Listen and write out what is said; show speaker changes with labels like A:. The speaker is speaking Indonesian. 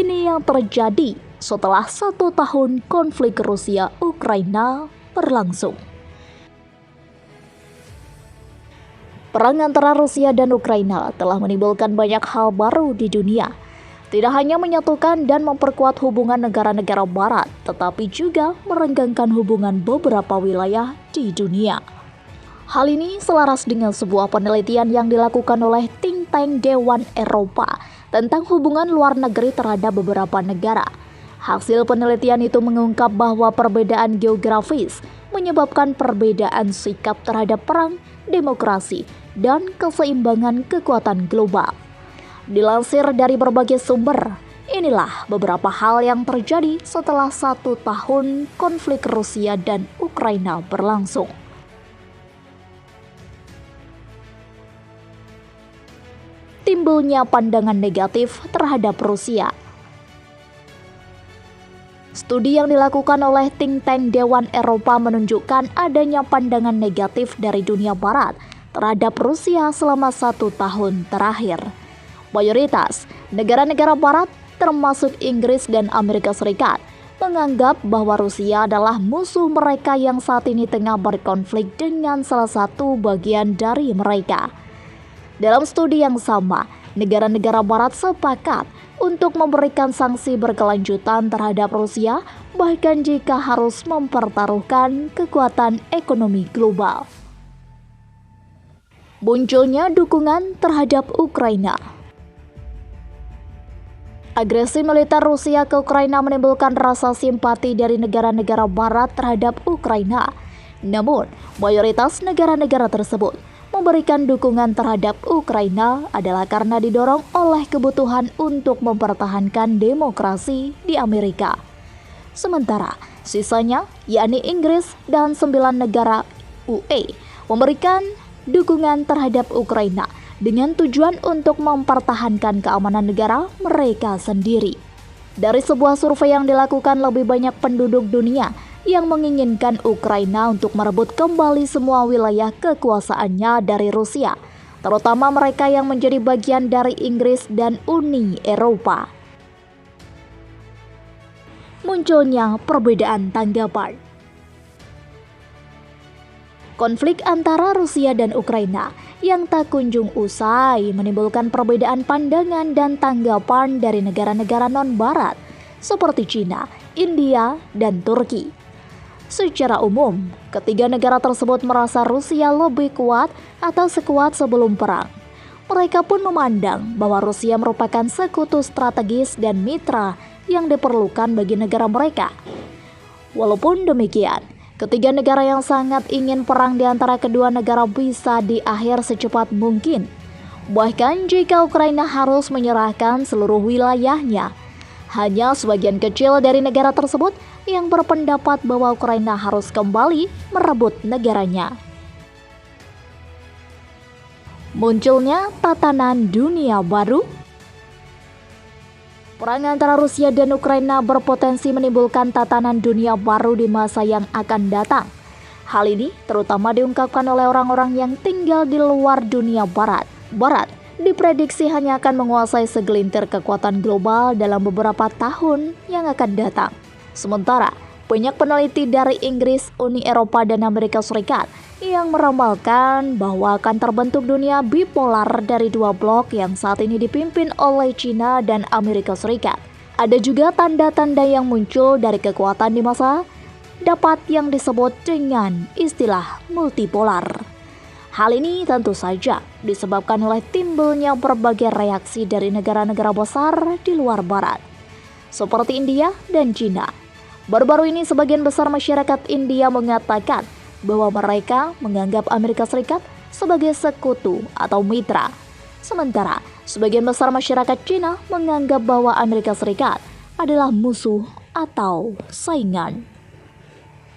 A: Ini yang terjadi setelah 1 tahun konflik Rusia-Ukraina berlangsung. Perang antara Rusia dan Ukraina telah menimbulkan banyak hal baru di dunia. Tidak hanya menyatukan dan memperkuat hubungan negara-negara barat, tetapi juga merenggangkan hubungan beberapa wilayah di dunia. Hal ini selaras dengan sebuah penelitian yang dilakukan oleh think tank Dewan Eropa tentang hubungan luar negeri terhadap beberapa negara. Hasil penelitian itu mengungkap bahwa perbedaan geografis menyebabkan perbedaan sikap terhadap perang, demokrasi, dan keseimbangan kekuatan global. Dilansir dari berbagai sumber, inilah beberapa hal yang terjadi setelah 1 tahun konflik Rusia dan Ukraina berlangsung. Timbulnya pandangan negatif terhadap Rusia. Studi yang dilakukan oleh think tank Dewan Eropa menunjukkan adanya pandangan negatif dari dunia barat terhadap Rusia selama 1 tahun terakhir. Mayoritas negara-negara barat termasuk Inggris dan Amerika Serikat menganggap bahwa Rusia adalah musuh mereka yang saat ini tengah berkonflik dengan salah satu bagian dari mereka. Dalam studi yang sama, negara-negara barat sepakat untuk memberikan sanksi berkelanjutan terhadap Rusia, bahkan jika harus mempertaruhkan kekuatan ekonomi global. Munculnya dukungan terhadap Ukraina. Agresi militer Rusia ke Ukraina menimbulkan rasa simpati dari negara-negara barat terhadap Ukraina. Namun, mayoritas negara-negara tersebut memberikan dukungan terhadap Ukraina adalah karena didorong oleh kebutuhan untuk mempertahankan demokrasi di Amerika. Sementara sisanya, yakni Inggris dan 9 negara UE, memberikan dukungan terhadap Ukraina dengan tujuan untuk mempertahankan keamanan negara mereka sendiri. Dari sebuah survei yang dilakukan, lebih banyak penduduk dunia yang menginginkan Ukraina untuk merebut kembali semua wilayah kekuasaannya dari Rusia, terutama mereka yang menjadi bagian dari Inggris dan Uni Eropa. Munculnya perbedaan tanggapan. Konflik antara Rusia dan Ukraina yang tak kunjung usai menimbulkan perbedaan pandangan dan tanggapan dari negara-negara non-barat seperti China, India, dan Turki. Secara umum, ketiga negara tersebut merasa Rusia lebih kuat atau sekuat sebelum perang. Mereka pun memandang bahwa Rusia merupakan sekutu strategis dan mitra yang diperlukan bagi negara mereka. Walaupun demikian, ketiga negara yang sangat ingin perang di antara kedua negara bisa diakhiri secepat mungkin. Bahkan jika Ukraina harus menyerahkan seluruh wilayahnya, hanya sebagian kecil dari negara tersebut yang berpendapat bahwa Ukraina harus kembali merebut negaranya. Munculnya tatanan dunia baru. Perang antara Rusia dan Ukraina berpotensi menimbulkan tatanan dunia baru di masa yang akan datang. Hal ini terutama diungkapkan oleh orang-orang yang tinggal di luar dunia barat. Barat diprediksi hanya akan menguasai segelintir kekuatan global dalam beberapa tahun yang akan datang. Sementara, banyak peneliti dari Inggris, Uni Eropa, dan Amerika Serikat yang meramalkan bahwa akan terbentuk dunia bipolar dari 2 blok yang saat ini dipimpin oleh China dan Amerika Serikat. Ada juga tanda-tanda yang muncul dari kekuatan di masa depan yang disebut dengan istilah multipolar. Hal ini tentu saja disebabkan oleh timbulnya berbagai reaksi dari negara-negara besar di luar barat, seperti India dan China. Baru-baru ini sebagian besar masyarakat India mengatakan bahwa mereka menganggap Amerika Serikat sebagai sekutu atau mitra. Sementara sebagian besar masyarakat China menganggap bahwa Amerika Serikat adalah musuh atau saingan.